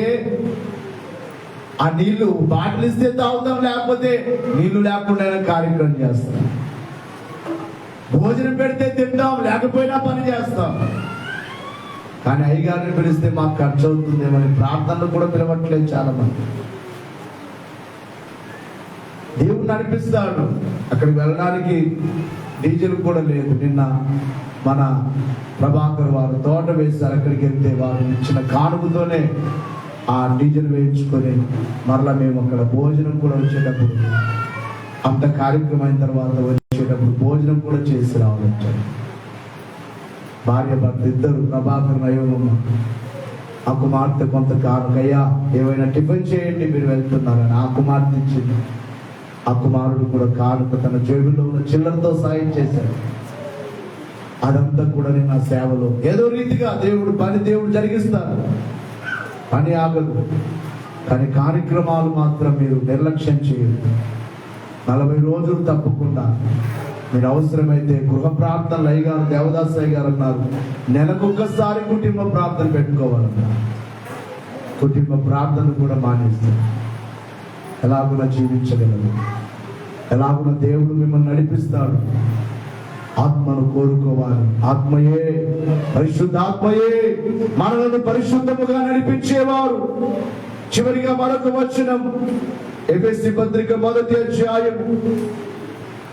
ఆ నీళ్లు బాటిల్ ఇస్తే తాగుతాం, లేకపోతే నీళ్లు లేకుండా కార్యక్రమం చేస్తాం. భోజనం పెడితే తింటాం, లేకపోయినా పని చేస్తాం. కానీ అయ్యగారిని పిలిస్తే మాకు ఖర్చు అవుతుందేమని ప్రార్థనలు కూడా పిలవట్లేదు చాలా మంది. దేవుడు నడిపిస్తాడు. అక్కడికి వెళ్ళడానికి డీజిల్ కూడా లేదు. నిన్న మన ప్రభాకర్ వారు తోట వేశారు. అక్కడికి వెళ్తే వారు ఇచ్చిన కానుకతోనే ఆ డీజిల్ వేయించుకొని మరలా మేము అక్కడ భోజనం కూడా వచ్చేటప్పుడు, అంత కార్యక్రమం అయిన తర్వాత వచ్చేటప్పుడు భోజనం కూడా చేసి రావాలొచ్చారు. భార్య భర్త ఇద్దరు, ప్రభాకర్ నయోగమ్మ. ఆ కుమార్తె కొంత కానుకయ్యా ఏమైనా టిఫిన్ చేయండి మీరు వెళ్తున్నారని ఆ కుమార్తె ఇచ్చింది. ఆ కుమారుడు కూడా కానుక తన జేబులో ఉన్న చిల్లరతో సాయం చేశాడు. అదంతా కూడా నేను నా సేవలో ఏదో రీతిగా దేవుడు జరిగిస్తారు. పని ఆగదు. కానీ కార్యక్రమాలు మాత్రం మీరు నిర్లక్ష్యం చేయరు. 40 రోజులు తప్పకుండా మీరు అవసరమైతే గృహ ప్రార్థనలు, అయ్యగారు దేవదాస్ అయ్య గారు అన్నారు, నెలకొక్కసారి కుటుంబ ప్రార్థన పెట్టుకోవాలన్నారు. కుటుంబ ప్రార్థన కూడా మానేస్తారు. ఎలాగున జీవించగలరు, ఎలాగున దేవుడు మిమ్మల్ని నడిపిస్తాడు. ఆత్మను కోరుకోవాలి. ఆత్మయే, పరిశుద్ధాత్మయే మనలను పరిశుద్ధముగా నడిపించేవారు. చివరిగా మరొక వచనం, ఎఫెసీ పత్రిక 1వ అధ్యాయం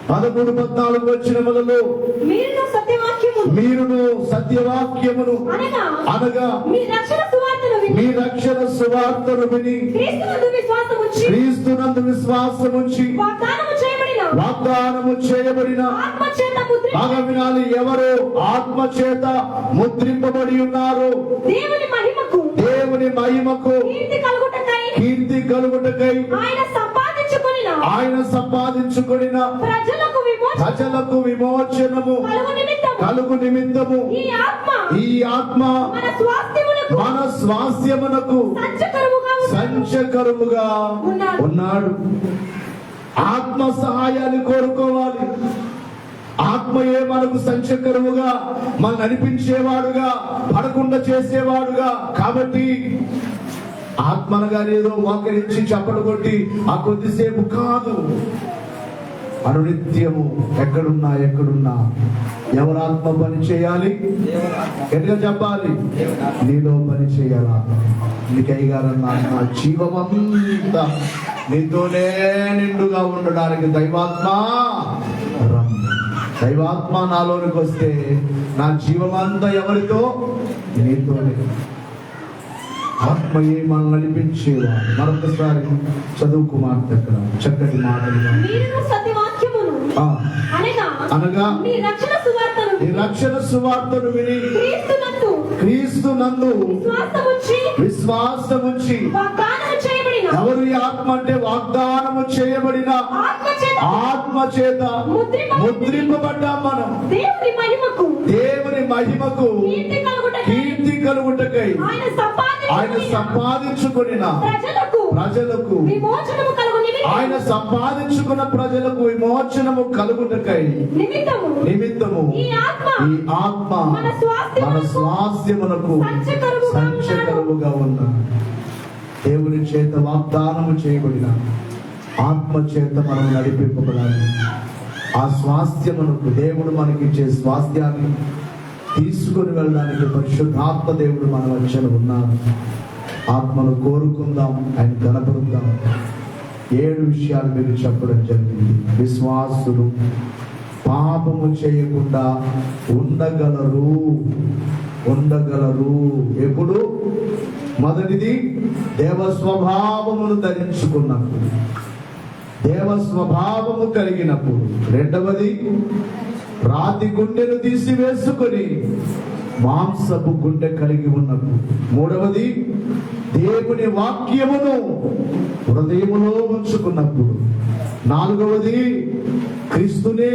13-14 వచనములలో, మీరును సత్యవాక్యమును అనగా మీ రక్షణ సువార్తను విని క్రీస్తునందు విశ్వాసముంచి వాగ్దానము చేయబడిన బాగా వినాలి, ఎవరు ఆత్మచేత ముద్రింపబడి ఉన్నారు, దేవుని మహిమకు కీర్తి కలుగుటకై ఆయన సంపాదించుకొనిన ప్రజలకు విమోచనము కలుగు నిమిత్తము ఈ ఆత్మ మన స్వాస్థ్యమునకు సంచకరువుగా ఉన్నాడు. ఆత్మ సహాయాన్ని కోరుకోవాలి. ఆత్మయే మనకు సంచకరువుగా, మన నడిపించేవాడుగా, పడకుండా చేసేవాడుగా. కాబట్టి ఆత్మనగా ఏదో మోకరించి చప్పలు కొట్టి ఆ కొద్దిసేపు కాదు, అనునిత్యము ఎక్కడున్నా ఎవరు ఆత్మ పని చేయాలి, ఎట్లా చెప్పాలి, నీలో పని చేయాలా. నీకైగారన్నా నా జీవమంతా నీతోనే నిండుగా ఉండడానికి దైవాత్మ నాలోనికి వస్తే నా జీవమంతా ఎవరితో, నీతోనే. ఆత్మయే మనల్ని నడిపించేవాడు. మరొకసారి చదువుకుమార్తె అక్కడ చక్కటి మాటలుగా, అనగా ఈ రక్షణ సువార్తను విని క్రీస్తునందు విశ్వాసముంచి. ఎవరు ఈ ఆత్మ అంటే వాగ్దానము చేయబడిన ఆత్మ చేత ముద్రింపబడ్డాం మనం. దేవుని మహిమకు కీర్తి కలుగుటకై ఆయన సంపాదించుకొనిన ప్రజలకు ఆయన సంపాదించుకున్న ప్రజలకు విమోచనము కలుగుటకై నిమిత్తము ఈ ఆత్మ మన స్వాస్థ్యమునకు సంచకరువుగా ఉన్న దేవుని చేత వాగ్దానము చేయబడిన ఆత్మ చేత మనం నడిపింపబడాలి. ఆ స్వాస్థ్యమునకు దేవుడు మనకిచ్చే స్వాస్థ్యాన్ని తీసుకొని వెళ్ళడానికి పరిశుద్ధాత్మ దేవుడు మన మధ్యలో ఉన్నారు. ఆత్మను కోరుకుందాం, ఆయన కనపరుద్దాం. 7 విషయాలు మీరు చెప్పడం జరిగింది. విశ్వాసులు పాపము చేయకుండా ఉండగలరు. ఎప్పుడు? మొదటిది దేవ స్వభావమును ధరించుకున్నప్పుడు. దేవ దేవ స్వభావము కలిగినప్పుడు. రెండవది, రాతి గుండెను తీసివేసుకొని మాంసపు గుండె కలిగి ఉన్నప్పుడు. మూడవది, దేవుని వాక్యమును హృదయములో ఉంచుకున్నప్పుడు. నాలుగవది, క్రీస్తునే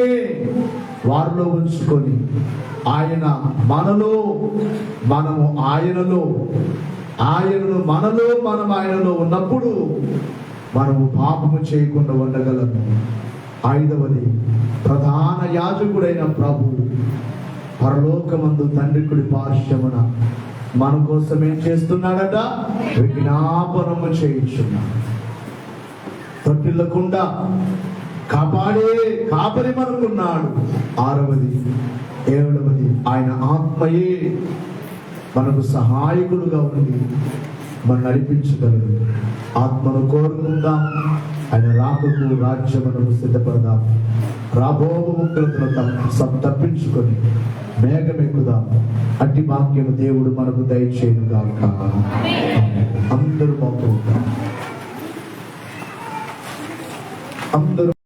వారిలో ఉంచుకొని ఆయన మనలో, మనము ఆయనలో, ఆయనను మనలో, మనం ఆయనలో ఉన్నప్పుడు మనము పాపము చేయకుండా ఉండగలము. ఐదవది, ప్రధాన యాజకుడైన ప్రభు పరలోకమందు తండ్రి కుడి పార్శ్వమున మన కోసం ఏం చేస్తున్నాడట? విజ్ఞాపనము చేయించున్నాడు. తొట్టిల్లకుండా కాపాడే కాపరి మనకున్నాడు. ఆరవది, ఏడవది, ఆయన ఆత్మయే మనకు సహాయకుడుగా ఉండి మనం నడిపించగలడు. ఆత్మను కోరుకుందాం, ఆయన రాకకు రాజ్యమును సిద్ధపడదాం. రాబో ఉగ్రతను తప్పించుకొని మేఘమెక్కుదాం. అట్టి వాక్యము దేవుడు మనకు దయచేయును గాక. అందరూ బాగుంటాం. అందరూ